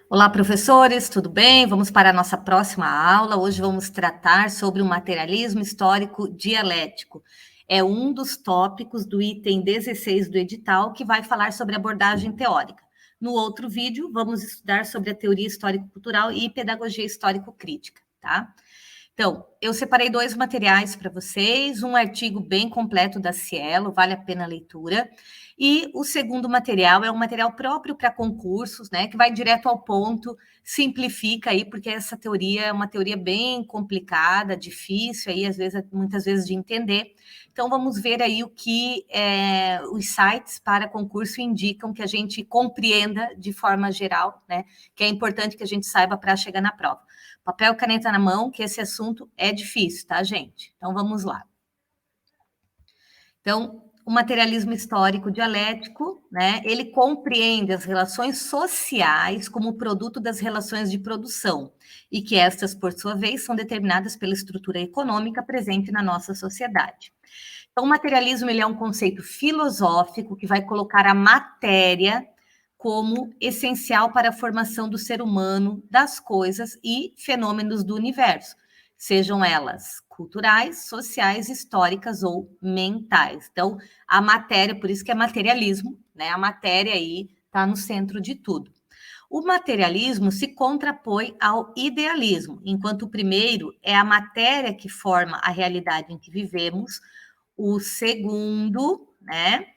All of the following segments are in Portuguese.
Olá, professores, tudo bem? Vamos para a nossa próxima aula. Hoje vamos tratar sobre o materialismo histórico dialético. É um dos tópicos do item 16 do edital que vai falar sobre abordagem teórica. No outro vídeo, vamos estudar sobre a teoria histórico-cultural e pedagogia histórico-crítica, tá? Então, eu separei dois materiais para vocês, um artigo bem completo da Cielo, vale a pena a leitura, e o segundo material é um material próprio para concursos, né, que vai direto ao ponto, simplifica aí, porque essa teoria é uma teoria bem complicada, difícil, aí muitas vezes de entender. Então, vamos ver aí o que os sites para concurso indicam que a gente compreenda de forma geral, né, que é importante que a gente saiba para chegar na prova. Papel, caneta na mão, que esse assunto é difícil, tá, gente? Então, vamos lá. Então, o materialismo histórico dialético, né, ele compreende as relações sociais como produto das relações de produção, e que estas, por sua vez, são determinadas pela estrutura econômica presente na nossa sociedade. Então, o materialismo ele é um conceito filosófico que vai colocar a matéria como essencial para a formação do ser humano, das coisas e fenômenos do universo, sejam elas culturais, sociais, históricas ou mentais. Então, a matéria, por isso que é materialismo, né? A matéria aí está no centro de tudo. O materialismo se contrapõe ao idealismo, enquanto o primeiro é a matéria que forma a realidade em que vivemos, o segundo, né,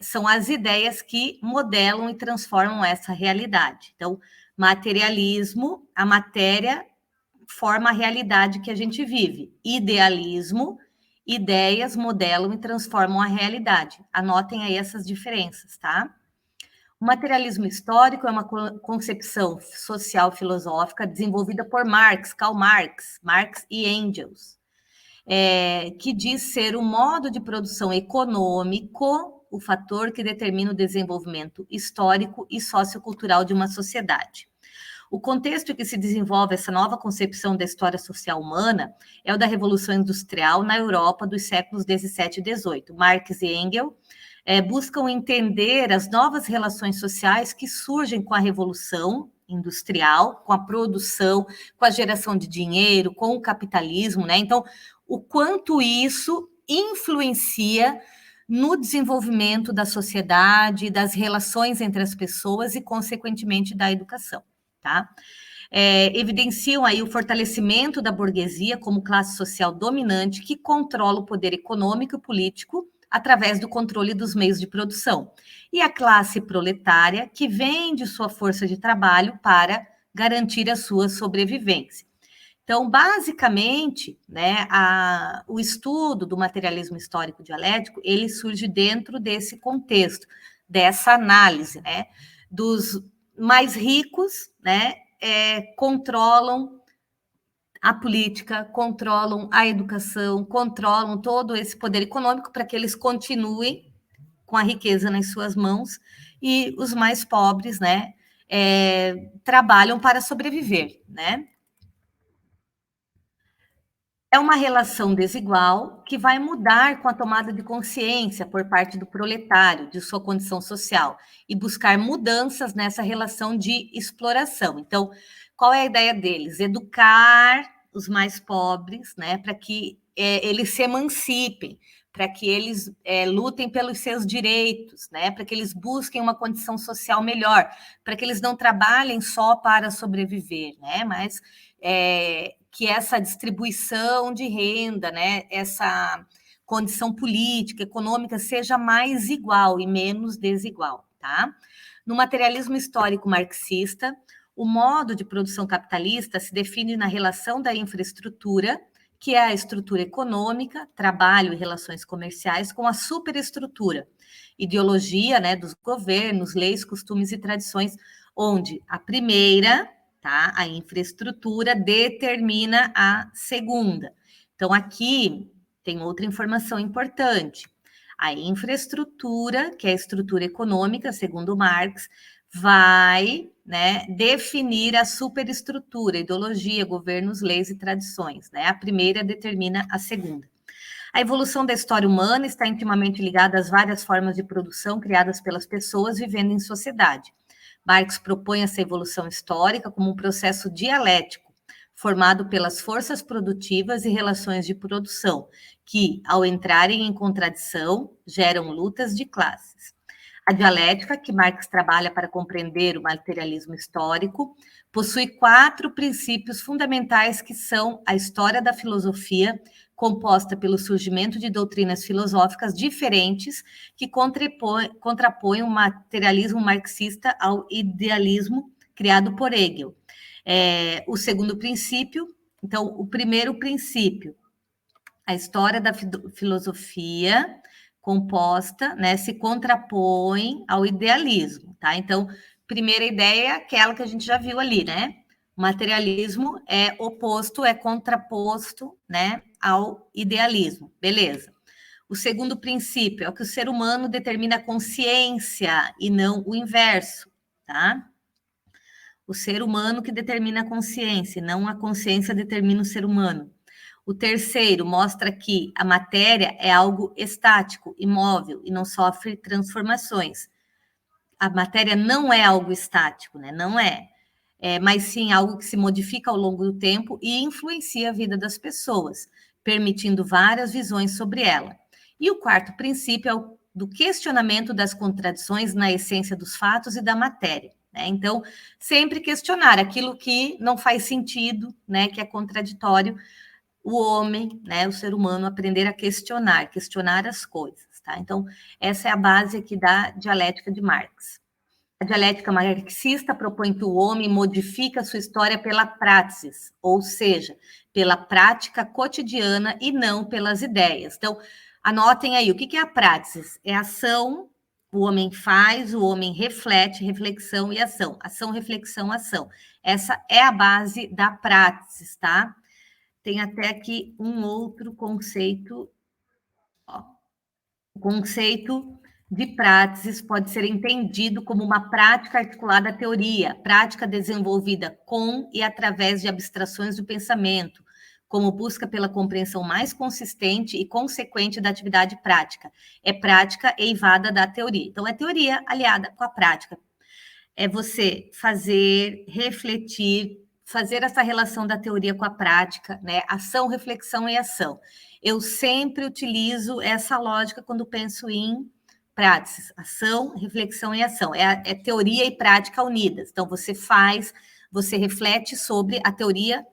são as ideias que modelam e transformam essa realidade. Então, materialismo, a matéria forma a realidade que a gente vive. Idealismo, ideias modelam e transformam a realidade. Anotem aí essas diferenças, tá? O materialismo histórico é uma concepção social filosófica desenvolvida por Karl Marx e Engels, que diz ser o modo de produção econômico o fator que determina o desenvolvimento histórico e sociocultural de uma sociedade. O contexto em que se desenvolve essa nova concepção da história social humana é o da Revolução Industrial na Europa dos séculos 17 e 18. Marx e Engels buscam entender as novas relações sociais que surgem com a Revolução Industrial, com a produção, com a geração de dinheiro, com o capitalismo, né? Então, o quanto isso influencia no desenvolvimento da sociedade, das relações entre as pessoas e, consequentemente, da educação, tá? Evidenciam aí o fortalecimento da burguesia como classe social dominante que controla o poder econômico e político através do controle dos meios de produção, e a classe proletária que vende sua força de trabalho para garantir a sua sobrevivência. Então, basicamente, né, o estudo do materialismo histórico dialético, ele surge dentro desse contexto, dessa análise, né, dos mais ricos, né, controlam a política, controlam a educação, controlam todo esse poder econômico para que eles continuem com a riqueza nas suas mãos, e os mais pobres, né, trabalham para sobreviver, né? É uma relação desigual que vai mudar com a tomada de consciência por parte do proletário, de sua condição social, e buscar mudanças nessa relação de exploração. Então, qual é a ideia deles? Educar os mais pobres, né, para que eles se emancipem, para que eles lutem pelos seus direitos, né, para que eles busquem uma condição social melhor, para que eles não trabalhem só para sobreviver, né, mas que essa distribuição de renda, né, essa condição política, econômica, seja mais igual e menos desigual, tá? No materialismo histórico marxista, o modo de produção capitalista se define na relação da infraestrutura, que é a estrutura econômica, trabalho e relações comerciais, com a superestrutura, ideologia, né, dos governos, leis, costumes e tradições, onde a primeira, tá, a infraestrutura determina a segunda. Então, aqui tem outra informação importante. A infraestrutura, que é a estrutura econômica, segundo Marx, vai, né, definir a superestrutura, ideologia, governos, leis e tradições, né? A primeira determina a segunda. A evolução da história humana está intimamente ligada às várias formas de produção criadas pelas pessoas vivendo em sociedade. Marx propõe essa evolução histórica como um processo dialético, formado pelas forças produtivas e relações de produção, que, ao entrarem em contradição, geram lutas de classes. A dialética, que Marx trabalha para compreender o materialismo histórico, possui 4 princípios fundamentais que são a história da filosofia, composta pelo surgimento de doutrinas filosóficas diferentes que contrapõem o materialismo marxista ao idealismo criado por Hegel. O segundo princípio, então, o primeiro princípio, a história da filosofia composta, né, se contrapõe ao idealismo, tá? Então, primeira ideia é aquela que a gente já viu ali, né? O materialismo é oposto, é contraposto, né, ao idealismo, beleza. O segundo princípio é o que o ser humano determina a consciência e não o inverso, tá? O ser humano que determina a consciência, não a consciência determina o ser humano. O terceiro mostra que a matéria é algo estático, imóvel e não sofre transformações. A matéria não é algo estático, né? Não é. Mas sim algo que se modifica ao longo do tempo e influencia a vida das pessoas, permitindo várias visões sobre ela. E o quarto princípio é o do questionamento das contradições na essência dos fatos e da matéria. Né? Então, sempre questionar aquilo que não faz sentido, né? Que é contraditório. O homem, né, o ser humano, aprender a questionar as coisas, tá? Então, essa é a base aqui da dialética de Marx. A dialética marxista propõe que o homem modifica a sua história pela praxis, ou seja, pela prática cotidiana e não pelas ideias. Então, anotem aí, o que é a praxis? É ação, o homem faz, o homem reflete, reflexão e ação. Ação, reflexão, ação. Essa é a base da praxis, tá? Tem até aqui um outro conceito. Ó. O conceito de praxis pode ser entendido como uma prática articulada à teoria, prática desenvolvida com e através de abstrações do pensamento, como busca pela compreensão mais consistente e consequente da atividade prática. É prática eivada da teoria. Então, é teoria aliada com a prática. É você fazer, refletir, fazer essa relação da teoria com a prática, né? Ação, reflexão e ação. Eu sempre utilizo essa lógica quando penso em praxis, ação, reflexão e ação. É teoria e prática unidas. Então, você faz, você reflete sobre a teoria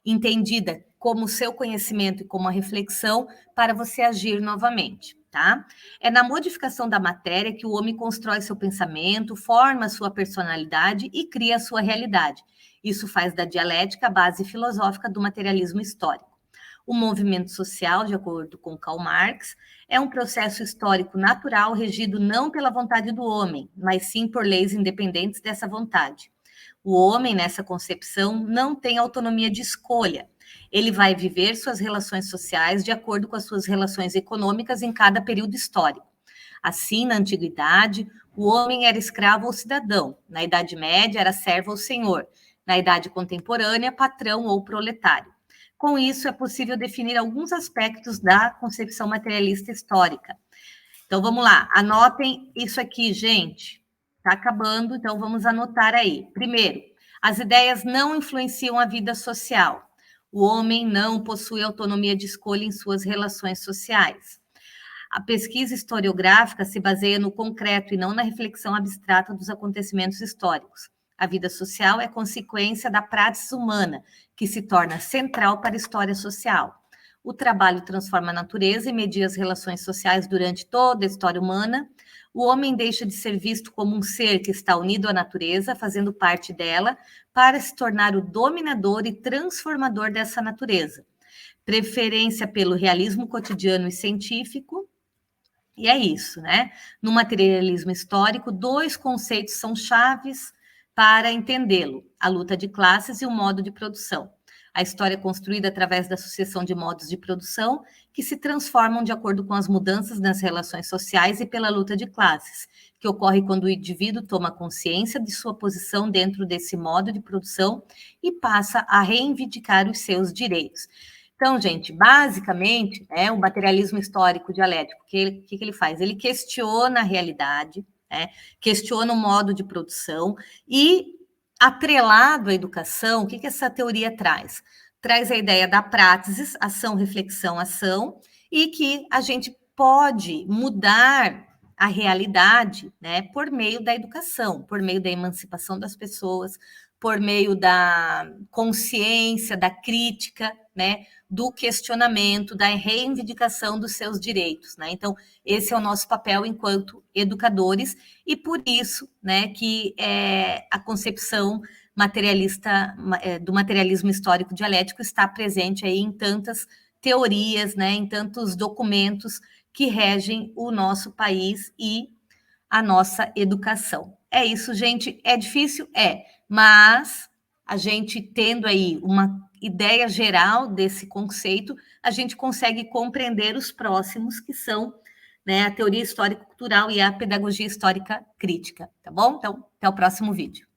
entendida como seu conhecimento e como a reflexão para você agir novamente, tá? É na modificação da matéria que o homem constrói seu pensamento, forma sua personalidade e cria a sua realidade. Isso faz da dialética a base filosófica do materialismo histórico. O movimento social, de acordo com Karl Marx, é um processo histórico natural regido não pela vontade do homem, mas sim por leis independentes dessa vontade. O homem, nessa concepção, não tem autonomia de escolha. Ele vai viver suas relações sociais de acordo com as suas relações econômicas em cada período histórico. Assim, na antiguidade, o homem era escravo ou cidadão. Na Idade Média, era servo ou senhor. Na Idade Contemporânea, patrão ou proletário. Com isso, é possível definir alguns aspectos da concepção materialista histórica. Então, vamos lá. Anotem isso aqui, gente. Está acabando, então vamos anotar aí. Primeiro, as ideias não influenciam a vida social. O homem não possui autonomia de escolha em suas relações sociais. A pesquisa historiográfica se baseia no concreto e não na reflexão abstrata dos acontecimentos históricos. A vida social é consequência da prática humana, que se torna central para a história social. O trabalho transforma a natureza e media as relações sociais durante toda a história humana. O homem deixa de ser visto como um ser que está unido à natureza, fazendo parte dela, para se tornar o dominador e transformador dessa natureza. Preferência pelo realismo cotidiano e científico. E é isso, né? No materialismo histórico, 2 conceitos são chaves para entendê-lo: a luta de classes e o modo de produção. A história é construída através da sucessão de modos de produção que se transformam de acordo com as mudanças nas relações sociais e pela luta de classes, que ocorre quando o indivíduo toma consciência de sua posição dentro desse modo de produção e passa a reivindicar os seus direitos. Então, gente, basicamente, o materialismo histórico dialético, o que ele faz? Ele questiona a realidade, né? Questiona o modo de produção e, atrelado à educação, o que essa teoria traz? Traz a ideia da praxis, ação, reflexão, ação, e que a gente pode mudar a realidade, né, por meio da educação, por meio da emancipação das pessoas, por meio da consciência, da crítica, né, do questionamento, da reivindicação dos seus direitos, né? Então, esse é o nosso papel enquanto educadores, e por isso, né, que a concepção materialista do materialismo histórico dialético está presente aí em tantas teorias, né, em tantos documentos que regem o nosso país e a nossa educação. É isso, gente. É difícil? É, mas a gente tendo aí uma ideia geral desse conceito, a gente consegue compreender os próximos, que são, né, a teoria histórico-cultural e a pedagogia histórica crítica, tá bom? Então, até o próximo vídeo.